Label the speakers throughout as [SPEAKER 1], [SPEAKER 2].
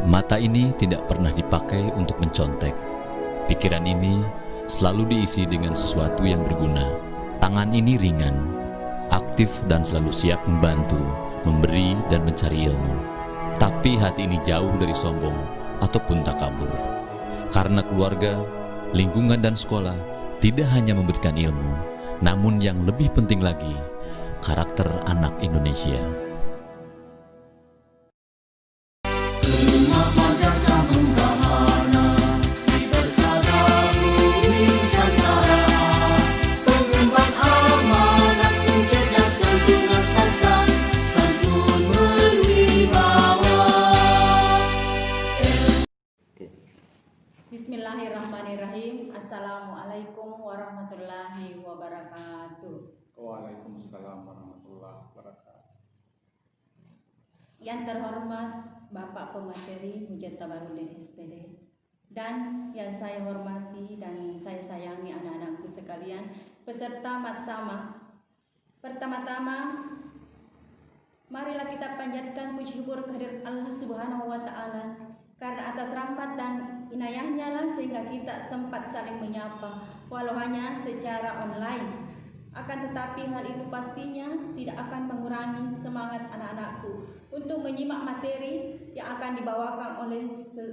[SPEAKER 1] Mata ini tidak pernah dipakai untuk mencontek. Pikiran ini selalu diisi dengan sesuatu yang berguna. Tangan ini ringan, aktif dan selalu siap membantu, memberi dan mencari ilmu. Tapi hati ini jauh dari sombong ataupun takabur. Karena keluarga, lingkungan dan sekolah tidak hanya memberikan ilmu, namun yang lebih penting lagi, karakter anak Indonesia.
[SPEAKER 2] Bismillahirrahmanirrahim. Assalamualaikum warahmatullahi wabarakatuh.
[SPEAKER 3] Waalaikumsalam warahmatullahi wabarakatuh.
[SPEAKER 2] Yang terhormat Bapak Pemateri Hujat Tabarudin SPD, dan yang saya hormati dan saya sayangi anak-anakku sekalian, peserta Matsama. Pertama-tama, marilah kita panjatkan puji syukur kehadirat Allah Subhanahu wa Ta'ala, karena atas rahmat dan inayahnya lah sehingga kita sempat saling menyapa walau hanya secara online. Akan tetapi hal itu pastinya tidak akan mengurangi semangat anak-anakku untuk menyimak materi yang akan dibawakan oleh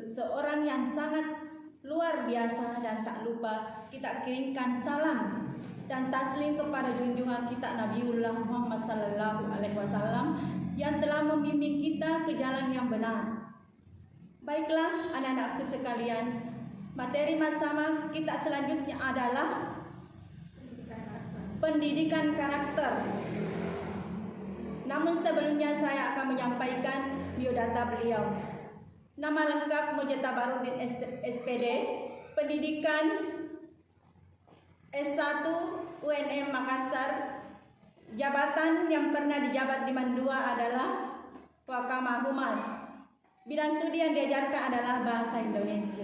[SPEAKER 2] seorang yang sangat luar biasa. Dan tak lupa kita kirimkan salam dan taslim kepada junjungan kita Nabiullah Muhammad sallallahu alaihi wasallam yang telah membimbing kita ke jalan yang benar. Baiklah anak-anakku sekalian, materi Matsama kita selanjutnya adalah pendidikan karakter. Namun sebelumnya saya akan menyampaikan biodata beliau. Nama lengkap Hujat Tabarudin SPD, pendidikan S1 UNM Makassar. Jabatan yang pernah dijabat di Mandua adalah Wakamah Humas. Bidang studi yang diajarkan adalah bahasa Indonesia.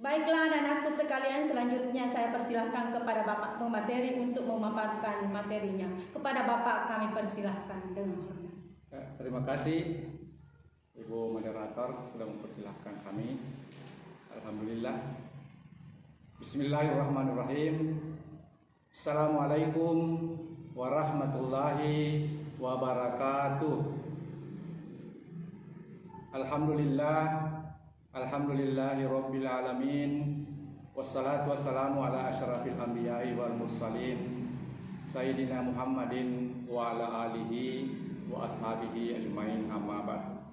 [SPEAKER 2] Baiklah anak-anakku sekalian, selanjutnya saya persilahkan kepada Bapak pemateri untuk memaparkan materinya. Kepada Bapak kami persilahkan dengan hormat.
[SPEAKER 3] Terima kasih Ibu Moderator sudah mempersilahkan kami. Alhamdulillah. Bismillahirrahmanirrahim. Assalamualaikum warahmatullahi wabarakatuh. Alhamdulillahi rabbil alamin. Wassalatu wassalamu ala asyrafil anbiya'i wal mursalin Sayyidina Muhammadin wa ala alihi wa ashabihi ajmain, amma ba'd.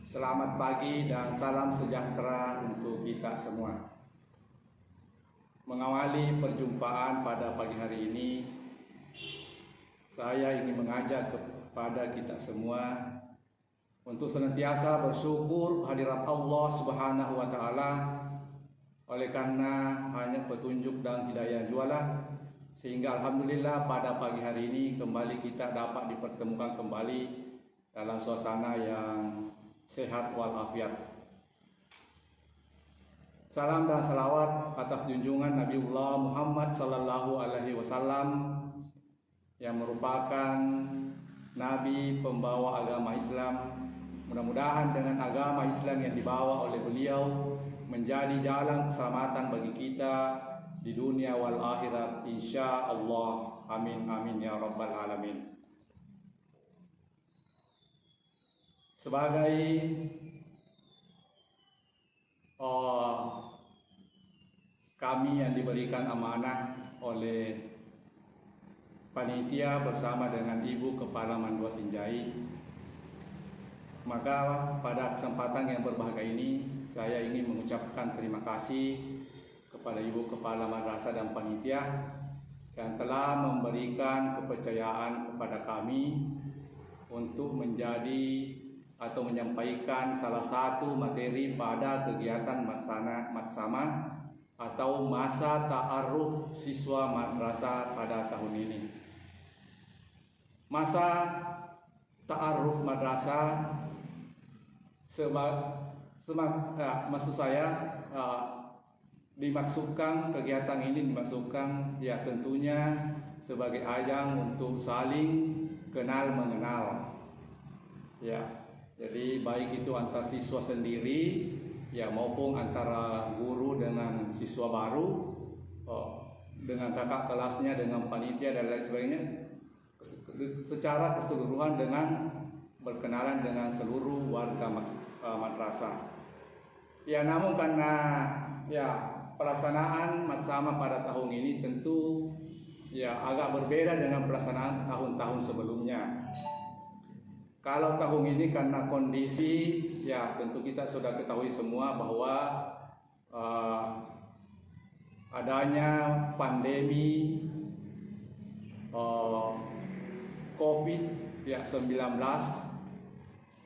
[SPEAKER 3] Selamat pagi dan salam sejahtera untuk kita semua. Mengawali perjumpaan pada pagi hari ini, saya ingin mengajak kepada kita semua untuk senantiasa bersyukur kehadirat Allah Subhanahu wa Ta'ala. Oleh karena hanya petunjuk dan hidayah jualah, sehingga alhamdulillah pada pagi hari ini kembali kita dapat dipertemukan kembali dalam suasana yang sehat walafiat. Salam dan salawat atas junjungan Nabiullah Muhammad sallallahu alaihi wasallam yang merupakan nabi pembawa agama Islam. Mudah-mudahan dengan agama Islam yang dibawa oleh beliau menjadi jalan keselamatan bagi kita di dunia wal akhirat, insya Allah. Amin amin ya rabbal alamin. Sebagai kami yang diberikan amanah oleh panitia bersama dengan Ibu Kepala Mandua Sinjai, maka pada kesempatan yang berbahagia ini saya ingin mengucapkan terima kasih kepada Ibu Kepala Madrasah dan panitia yang telah memberikan kepercayaan kepada kami untuk menjadi atau menyampaikan salah satu materi pada kegiatan Matsama atau masa ta'aruf siswa madrasah pada tahun ini. Masa ta'aruf madrasah maksud saya dimaksudkan kegiatan ini dimaksudkan ya tentunya sebagai ajang untuk saling kenal mengenal. Ya, Jadi baik itu antar siswa sendiri ya maupun antara guru dengan siswa baru, dengan kakak kelasnya, dengan panitia dan lain sebagainya, secara keseluruhan dengan berkenalan dengan seluruh warga madrasah. Ya, namun karena ya pelaksanaan Matsama pada tahun ini tentu ya agak berbeda dengan pelaksanaan tahun-tahun sebelumnya. Kalau tahun ini karena kondisi ya tentu kita sudah ketahui semua bahwa adanya pandemi COVID-19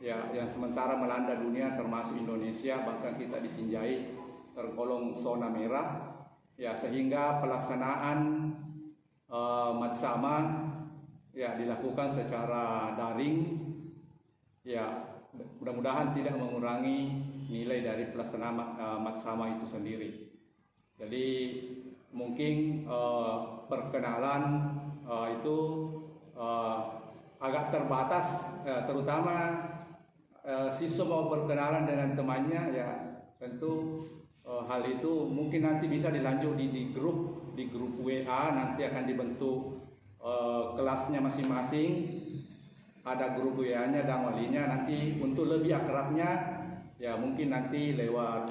[SPEAKER 3] ya yang sementara melanda dunia termasuk Indonesia, bahkan kita di Sinjai tergolong zona merah ya, sehingga pelaksanaan Matsama ya dilakukan secara daring. Ya, mudah-mudahan tidak mengurangi nilai dari pelaksanaan Matsama itu sendiri. Jadi mungkin perkenalan itu agak terbatas, terutama siswa mau berkenalan dengan temannya ya tentu hal itu mungkin nanti bisa dilanjut di grup WA, nanti akan dibentuk kelasnya masing-masing. Ada grup WA-nya dan walinya, nanti untuk lebih akrabnya ya mungkin nanti lewat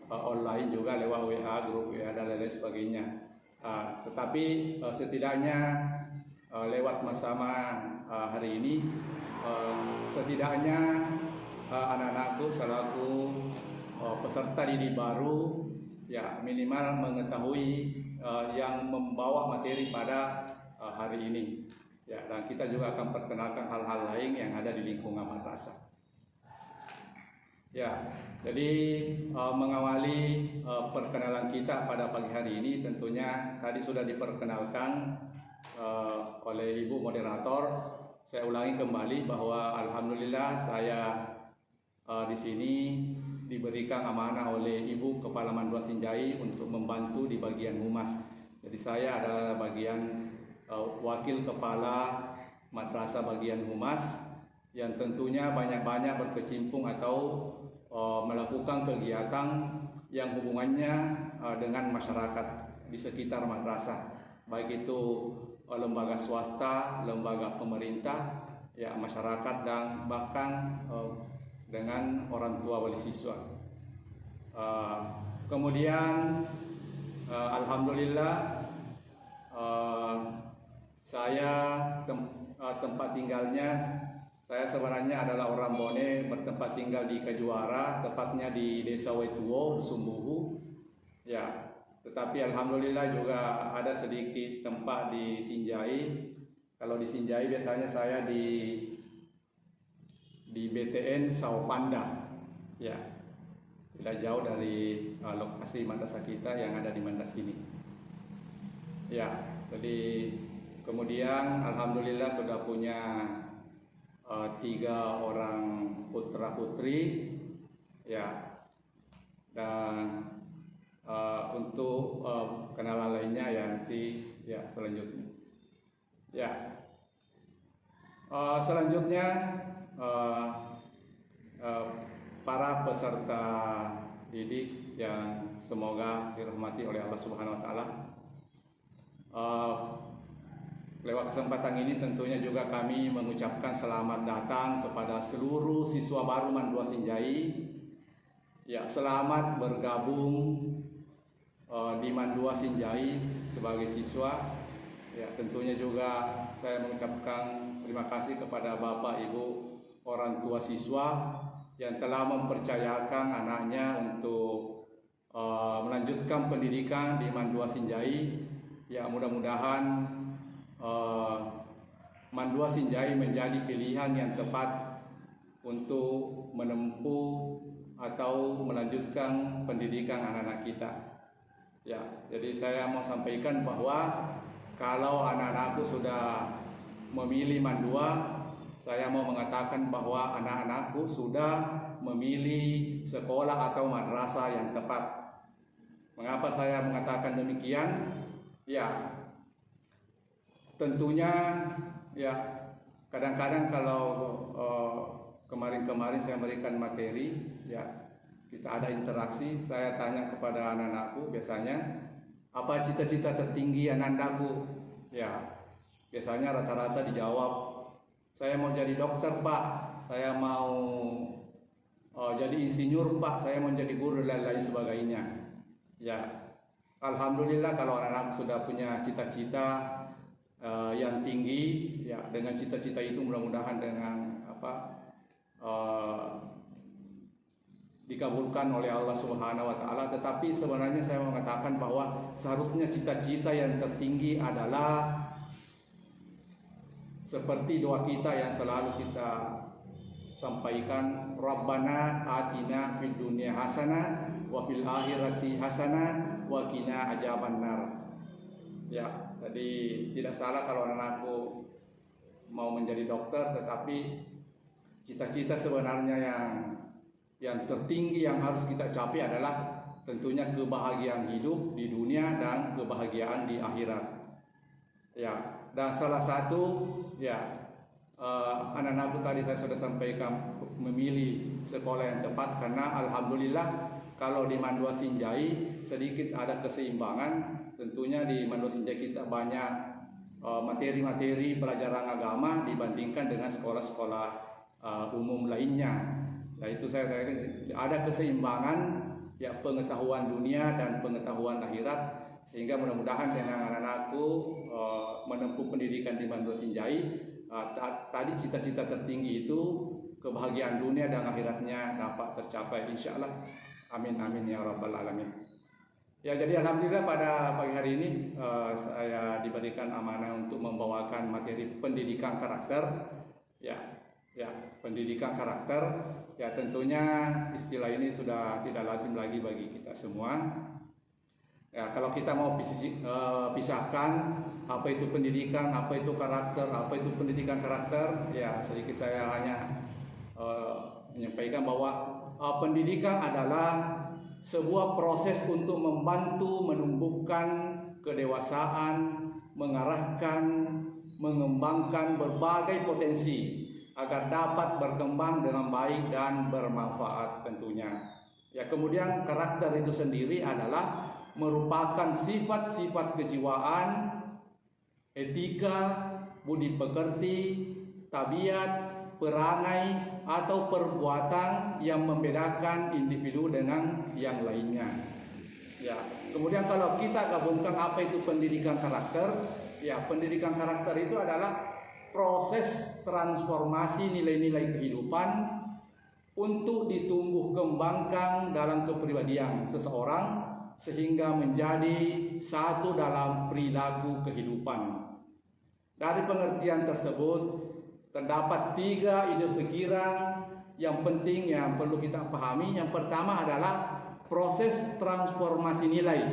[SPEAKER 3] online juga, lewat WA, grup WA dan lain sebagainya. Tetapi setidaknya lewat Matsama hari ini setidaknya anak-anakku selaku peserta didik baru ya minimal mengetahui yang membawa materi pada hari ini. Ya, dan kita juga akan perkenalkan hal-hal lain yang ada di lingkungan madrasah. Ya, jadi mengawali perkenalan kita pada pagi hari ini tentunya tadi sudah diperkenalkan oleh Ibu Moderator. Saya ulangi kembali bahwa alhamdulillah saya di sini diberikan amanah oleh Ibu Kepala Mandua Sinjai untuk membantu di bagian humas. Jadi saya adalah bagian wakil kepala madrasah bagian humas yang tentunya banyak-banyak berkecimpung atau melakukan kegiatan yang hubungannya dengan masyarakat di sekitar madrasah, baik itu lembaga swasta, lembaga pemerintah, ya masyarakat dan bahkan dengan orang tua wali siswa. Kemudian alhamdulillah saya tempat tinggalnya, saya sebenarnya adalah orang Bone, bertempat tinggal di Kejuara, tepatnya di Desa Wetuwo, Dusun Buhu. Ya, tetapi alhamdulillah juga ada sedikit tempat di Sinjai. Kalau di Sinjai biasanya saya di BTN Saupanda. Ya, tidak jauh dari lokasi madrasah kita yang ada di Mandas ini. Ya, jadi kemudian alhamdulillah sudah punya 3 orang putra putri ya, dan untuk kenalan lainnya ya nanti ya selanjutnya ya. Selanjutnya para peserta didik yang semoga dirahmati oleh Allah Subhanahu wa taala. Lewat kesempatan ini tentunya juga kami mengucapkan selamat datang kepada seluruh siswa baru Mandua Sinjai. Ya, selamat bergabung di Mandua Sinjai sebagai siswa. Ya, tentunya juga saya mengucapkan terima kasih kepada Bapak Ibu orang tua siswa yang telah mempercayakan anaknya untuk melanjutkan pendidikan di Mandua Sinjai. Ya, mudah-mudahan Mandua Sinjai menjadi pilihan yang tepat untuk menempuh atau melanjutkan pendidikan anak-anak kita. Ya, jadi saya mau sampaikan bahwa kalau anak-anakku sudah memilih Mandua, saya mau mengatakan bahwa anak-anakku sudah memilih sekolah atau madrasah yang tepat. Mengapa saya mengatakan demikian? Ya, tentunya ya kadang-kadang kalau kemarin-kemarin saya memberikan materi, ya kita ada interaksi, saya tanya kepada anak-anakku biasanya, apa cita-cita tertinggi anak-anakku? Ya, biasanya rata-rata dijawab, saya mau jadi dokter Pak, saya mau jadi insinyur Pak, saya mau jadi guru dan lain sebagainya. Ya, alhamdulillah kalau anak-anak sudah punya cita-cita yang tinggi, ya dengan cita-cita itu mudah-mudahan dengan dikabulkan oleh Allah Subhanahu wa taala. Tetapi sebenarnya saya mengatakan bahwa seharusnya cita-cita yang tertinggi adalah seperti doa kita yang selalu kita sampaikan, Rabbana atina fid dunya hasanah wa fil akhirati hasanah wa qina adzabannar. Ya, jadi tidak salah kalau anakku mau menjadi dokter, tetapi cita-cita sebenarnya yang tertinggi yang harus kita capai adalah tentunya kebahagiaan hidup di dunia dan kebahagiaan di akhirat. Ya, dan salah satu anak-anakku tadi saya sudah sampaikan memilih sekolah yang tepat karena alhamdulillah kalau di Mandua Sinjai sedikit ada keseimbangan. Tentunya di Mandua Sinjai kita banyak materi-materi pelajaran agama dibandingkan dengan sekolah-sekolah umum lainnya. Nah, itu saya kira ada keseimbangan ya pengetahuan dunia dan pengetahuan akhirat, sehingga mudah-mudahan dengan anak-anakku menempuh pendidikan di Mandua Sinjai, tadi cita-cita tertinggi itu kebahagiaan dunia dan akhiratnya dapat tercapai insyaallah. Amin amin ya rabbal alamin. Ya, jadi alhamdulillah pada pagi hari ini saya diberikan amanah untuk membawakan materi pendidikan karakter. Ya, pendidikan karakter. Ya, tentunya istilah ini sudah tidak lazim lagi bagi kita semua. Ya, kalau kita mau pisahkan apa itu pendidikan, apa itu karakter, apa itu pendidikan karakter, ya sedikit saya hanya menyampaikan bahwa pendidikan adalah sebuah proses untuk membantu menumbuhkan kedewasaan, mengarahkan, mengembangkan berbagai potensi agar dapat berkembang dengan baik dan bermanfaat tentunya. Ya, kemudian karakter itu sendiri adalah merupakan sifat-sifat kejiwaan, etika, budi pekerti, tabiat, perangai atau perbuatan yang membedakan individu dengan yang lainnya. Ya, kemudian kalau kita gabungkan apa itu pendidikan karakter, ya pendidikan karakter itu adalah proses transformasi nilai-nilai kehidupan untuk ditumbuh kembangkan dalam kepribadian seseorang sehingga menjadi satu dalam perilaku kehidupan. Dari pengertian tersebut terdapat 3 ide pikiran yang penting yang perlu kita pahami. Yang pertama adalah proses transformasi nilai.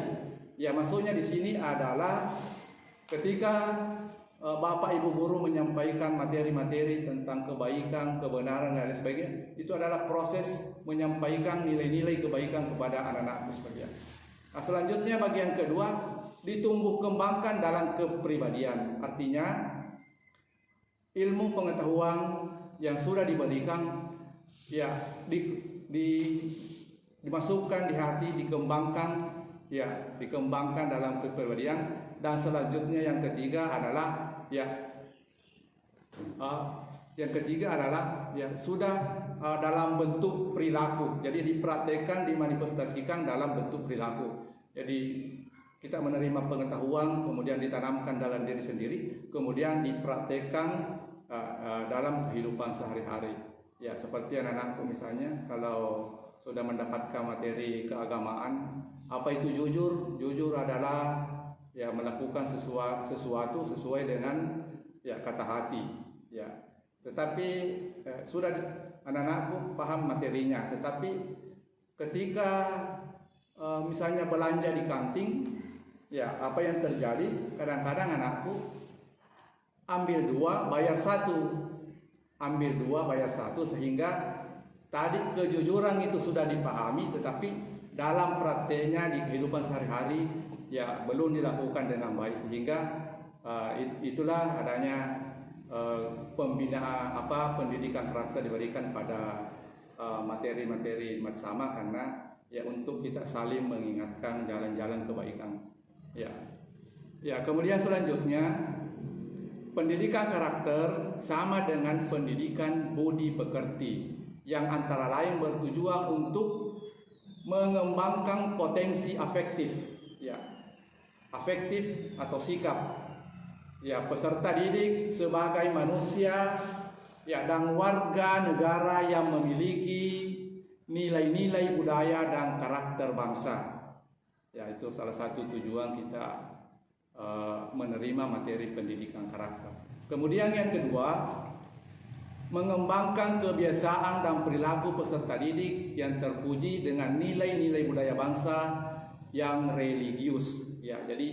[SPEAKER 3] Ya, maksudnya di sini adalah ketika Bapak Ibu guru menyampaikan materi-materi tentang kebaikan, kebenaran dan lain sebagainya, itu adalah proses menyampaikan nilai-nilai kebaikan kepada anak-anakku sekalian. Nah, selanjutnya bagian kedua, ditumbuh kembangkan dalam kepribadian. Artinya ilmu pengetahuan yang sudah diberikan ya dimasukkan di hati, dikembangkan dalam kepribadian. Dan selanjutnya yang ketiga adalah sudah dalam bentuk perilaku. Jadi dipraktekkan, dimanifestasikan dalam bentuk perilaku. Jadi kita menerima pengetahuan, kemudian ditanamkan dalam diri sendiri, kemudian dipraktekkan dalam kehidupan sehari-hari. Ya, seperti anak-anakku misalnya, kalau sudah mendapatkan materi keagamaan, apa itu jujur? Jujur adalah ya melakukan sesuatu sesuai dengan ya kata hati. Ya, tetapi sudah anak-anakku paham materinya, tetapi ketika misalnya belanja di kantin, ya apa yang terjadi? Kadang-kadang anakku ambil 2 bayar 1, sehingga tadi kejujuran itu sudah dipahami, tetapi dalam prakteknya di kehidupan sehari-hari ya belum dilakukan dengan baik, sehingga itulah adanya pendidikan karakter diberikan pada materi-materi bersama, karena ya untuk kita saling mengingatkan jalan-jalan kebaikan. Ya, kemudian selanjutnya pendidikan karakter sama dengan pendidikan budi pekerti yang antara lain bertujuan untuk mengembangkan potensi afektif, afektif atau sikap, peserta didik sebagai manusia, dan warga negara yang memiliki nilai-nilai budaya dan karakter bangsa. Itu salah satu tujuan kita menerima materi pendidikan karakter. Kemudian yang kedua, mengembangkan kebiasaan dan perilaku peserta didik yang terpuji dengan nilai-nilai budaya bangsa yang religius. Jadi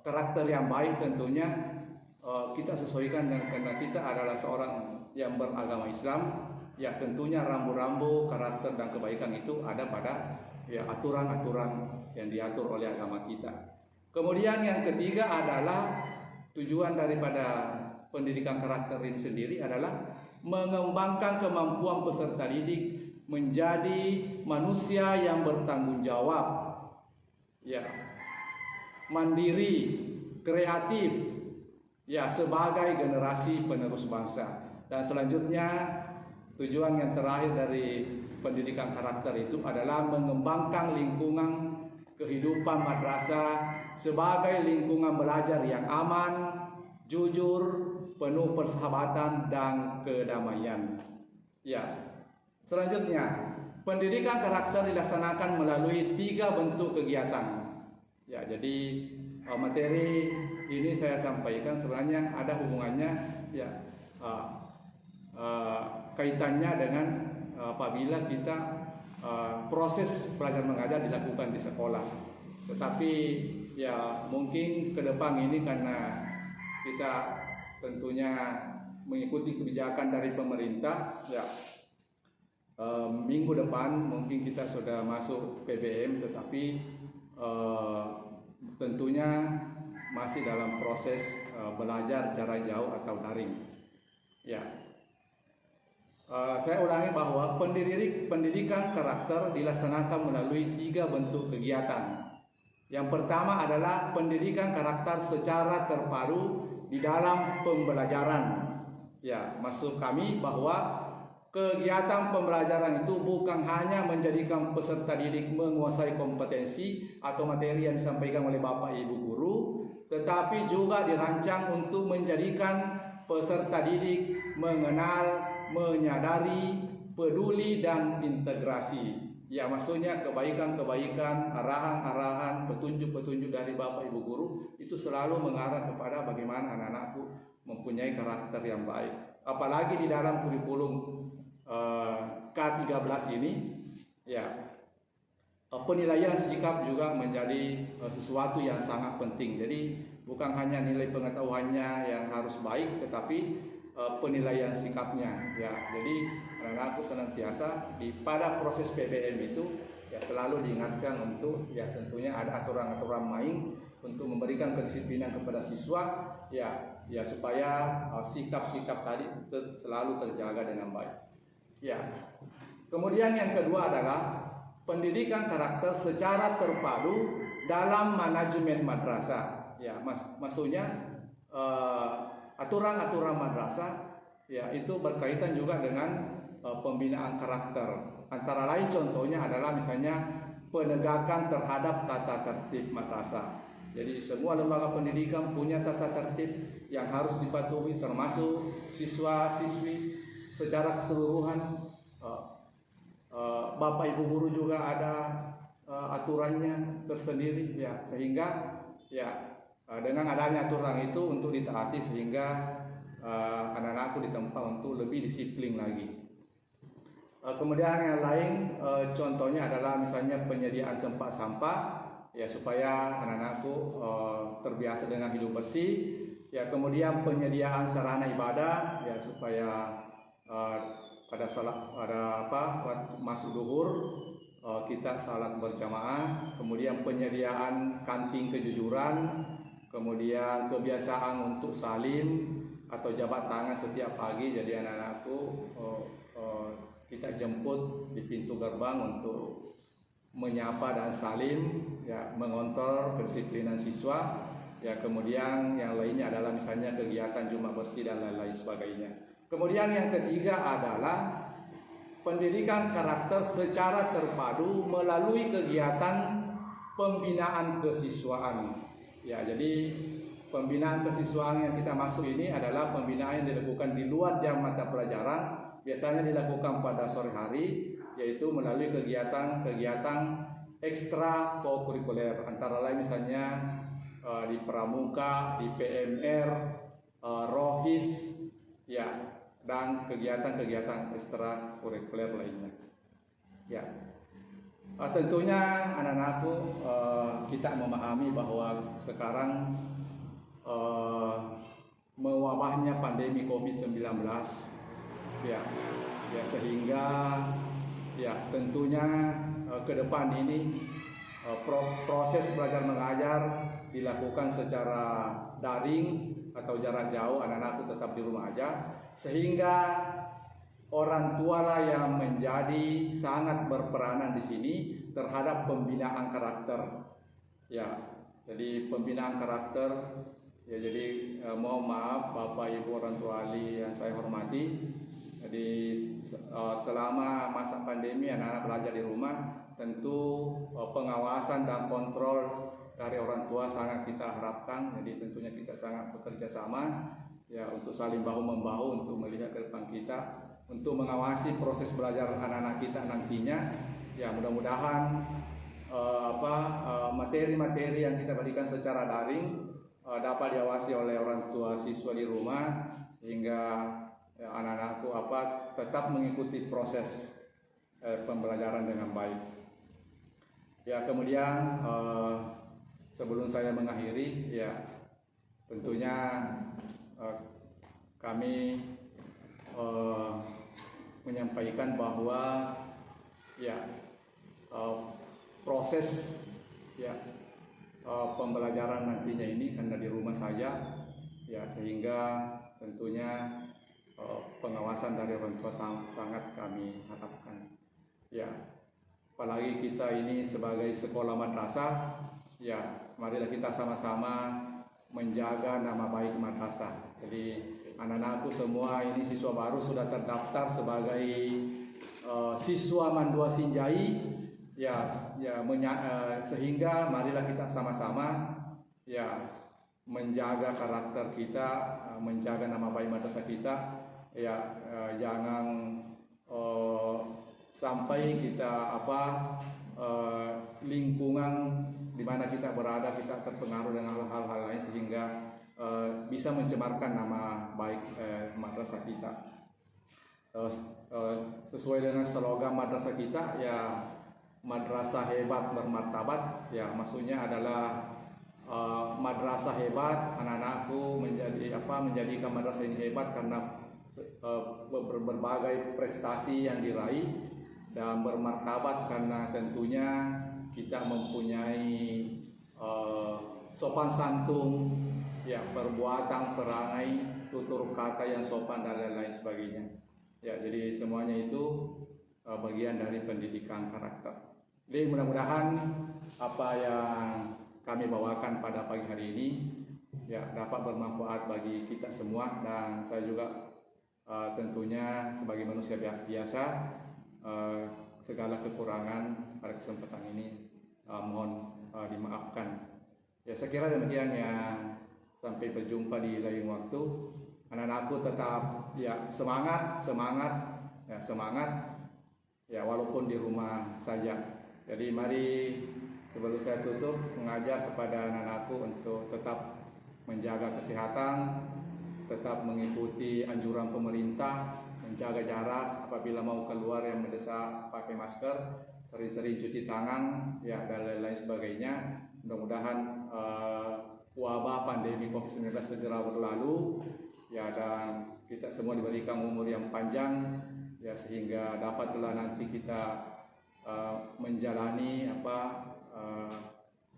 [SPEAKER 3] karakter yang baik tentunya kita sesuaikan dengan, karena kita adalah seorang yang beragama Islam. Tentunya rambu-rambu karakter dan kebaikan itu ada pada aturan-aturan yang diatur oleh agama kita. Kemudian yang ketiga adalah tujuan daripada pendidikan karakter ini sendiri adalah mengembangkan kemampuan peserta didik menjadi manusia yang bertanggung jawab, mandiri, kreatif, sebagai generasi penerus bangsa. Dan selanjutnya tujuan yang terakhir dari pendidikan karakter itu adalah mengembangkan lingkungan kehidupan madrasah sebagai lingkungan belajar yang aman, jujur, penuh persahabatan dan kedamaian. Selanjutnya, pendidikan karakter dilaksanakan melalui 3 bentuk kegiatan. Jadi materi ini saya sampaikan sebenarnya ada hubungannya, kaitannya dengan apabila kita proses belajar mengajar dilakukan di sekolah. Tetapi mungkin ke depan ini karena kita tentunya mengikuti kebijakan dari pemerintah, minggu depan mungkin kita sudah masuk PBM, tetapi tentunya masih dalam proses belajar jarak jauh atau daring. Saya ulangi bahwa pendidikan karakter dilaksanakan melalui 3 bentuk kegiatan. Yang pertama adalah pendidikan karakter secara terpadu di dalam pembelajaran. Maksud kami bahwa kegiatan pembelajaran itu bukan hanya menjadikan peserta didik menguasai kompetensi atau materi yang disampaikan oleh Bapak Ibu guru, tetapi juga dirancang untuk menjadikan peserta didik mengenal, menyadari, peduli, dan integrasi. Maksudnya kebaikan-kebaikan, arahan-arahan, petunjuk-petunjuk dari Bapak Ibu guru itu selalu mengarah kepada bagaimana anak-anakku mempunyai karakter yang baik. Apalagi di dalam kurikulum K13 ini, penilaian sikap juga menjadi sesuatu yang sangat penting. Jadi bukan hanya nilai pengetahuannya yang harus baik, tetapi penilaian sikapnya. Jadi anak-anakku senantiasa pada proses PBM itu selalu diingatkan untuk tentunya ada aturan-aturan main untuk memberikan kedisiplinan kepada siswa, supaya sikap-sikap tadi selalu terjaga dengan baik. Kemudian yang kedua adalah pendidikan karakter secara terpadu dalam manajemen madrasah. Maksudnya aturan-aturan madrasah itu berkaitan juga dengan pembinaan karakter. Antara lain contohnya adalah misalnya penegakan terhadap tata tertib madrasah. Jadi semua lembaga pendidikan punya tata tertib yang harus dipatuhi, termasuk siswa-siswi secara keseluruhan. Bapak Ibu guru juga ada aturannya tersendiri, sehingga dengan adanya aturan itu untuk ditaati, sehingga anak-anakku ditempa untuk lebih disiplin lagi. Kemudian yang lain contohnya adalah misalnya penyediaan tempat sampah, supaya anak-anakku terbiasa dengan hidup bersih. Kemudian penyediaan sarana ibadah, supaya pada waktu masuk zuhur kita salat berjamaah. Kemudian penyediaan kantin kejujuran, kemudian kebiasaan untuk salim atau jabat tangan setiap pagi. Jadi anak-anakku kita jemput di pintu gerbang untuk menyapa dan salim, ya, mengontrol kedisiplinan siswa. Ya, kemudian yang lainnya adalah misalnya kegiatan Jumat bersih dan lain-lain sebagainya. Kemudian yang ketiga adalah pendidikan karakter secara terpadu melalui kegiatan pembinaan kesiswaan. Ya, jadi pembinaan kesiswaan yang kita maksud ini adalah pembinaan yang dilakukan di luar jam mata pelajaran, biasanya dilakukan pada sore hari, yaitu melalui kegiatan-kegiatan ekstra kurikuler, antara lain misalnya di pramuka, di PMR, rohis, ya, dan kegiatan-kegiatan ekstra kurikuler lainnya. Ya, tentunya anak-anakku kita memahami bahwa sekarang mewabahnya pandemi COVID-19, ya, sehingga ya tentunya ke depan ini proses belajar mengajar dilakukan secara daring atau jarak jauh, anak-anakku tetap di rumah aja, sehingga orang tua lah yang menjadi sangat berperanan di sini terhadap pembinaan karakter. Ya, jadi pembinaan karakter, ya, jadi mohon maaf Bapak Ibu orang tua ahli yang saya hormati. Jadi selama masa pandemi anak-anak belajar di rumah, tentu pengawasan dan kontrol dari orang tua sangat kita harapkan. Jadi tentunya kita sangat bekerja sama, ya, untuk saling bahu-membahu untuk melihat ke depan kita, untuk mengawasi proses belajar anak-anak kita nantinya. Ya, mudah-mudahan materi-materi yang kita berikan secara daring dapat diawasi oleh orang tua siswa di rumah, sehingga ya, anak-anakku tetap mengikuti proses pembelajaran dengan baik. Ya, kemudian sebelum saya mengakhiri, ya, tentunya kami menyampaikan bahwa ya proses, ya, pembelajaran nantinya ini karena di rumah saja, ya, sehingga tentunya pengawasan dari orang tua sangat kami harapkan. Ya, apalagi kita ini sebagai sekolah madrasah, ya, marilah kita sama-sama menjaga nama baik madrasah. Jadi anak-anakku semua ini siswa baru sudah terdaftar sebagai siswa Mandua Sinjai, ya, sehingga marilah kita sama-sama, ya, menjaga karakter kita, menjaga nama baik madrasah kita, ya, jangan sampai kita lingkungan di mana kita berada kita terpengaruh dengan hal-hal lain sehingga bisa mencemarkan nama baik madrasah kita. Sesuai dengan slogan madrasah kita, ya, madrasah hebat bermartabat, ya, maksudnya adalah madrasah hebat, anak-anakku menjadikan madrasah ini hebat karena berbagai prestasi yang diraih, dan bermartabat karena tentunya kita mempunyai sopan santun, ya, perbuatan, perangai, tutur kata yang sopan dan lain-lain sebagainya. Ya, jadi semuanya itu bagian dari pendidikan karakter. Jadi mudah-mudahan apa yang kami bawakan pada pagi hari ini, ya, dapat bermanfaat bagi kita semua, dan saya juga tentunya sebagai manusia biasa segala kekurangan pada kesempatan ini mohon dimaafkan. Ya, saya kira demikian, ya, sampai berjumpa di lain waktu. Anak-anakku tetap, ya, semangat, ya, walaupun di rumah saja. Jadi mari sebelum saya tutup mengajak kepada anak-anakku untuk tetap menjaga kesehatan, tetap mengikuti anjuran pemerintah, menjaga jarak, apabila mau keluar yang mendesak pakai masker, sering-sering cuci tangan, ya, dan lain-lain sebagainya. Mudah-mudahan wabah pandemi COVID-19 segera berlalu, ya, dan kita semua diberikan umur yang panjang, ya, sehingga dapatlah nanti kita menjalani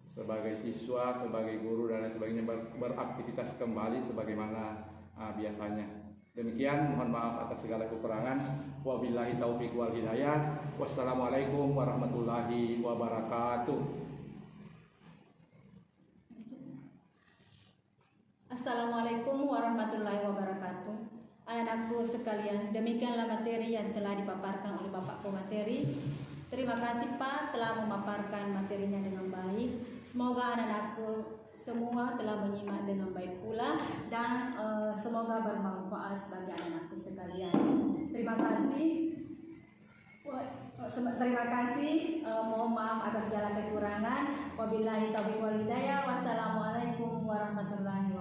[SPEAKER 3] sebagai siswa, sebagai guru dan lain sebagainya beraktivitas kembali sebagaimana biasanya. Demikian, mohon maaf atas segala kekurangan. Wabillahi taufiq wal hidayah. Wassalamualaikum warahmatullahi wabarakatuh.
[SPEAKER 2] Assalamualaikum warahmatullahi wabarakatuh. Anak-anakku sekalian, demikianlah materi yang telah dipaparkan oleh Bapak Pemateri. Terima kasih Pak telah memaparkan materinya dengan baik. Semoga anak-anakku semua telah menyimak dengan baik pula dan semoga bermanfaat bagi anak-anakku sekalian. Terima kasih. Terima kasih. Mohon maaf atas segala kekurangan. Wabillahi taufiq wal hidayah. Wassalamualaikum warahmatullahi wabarakatuh.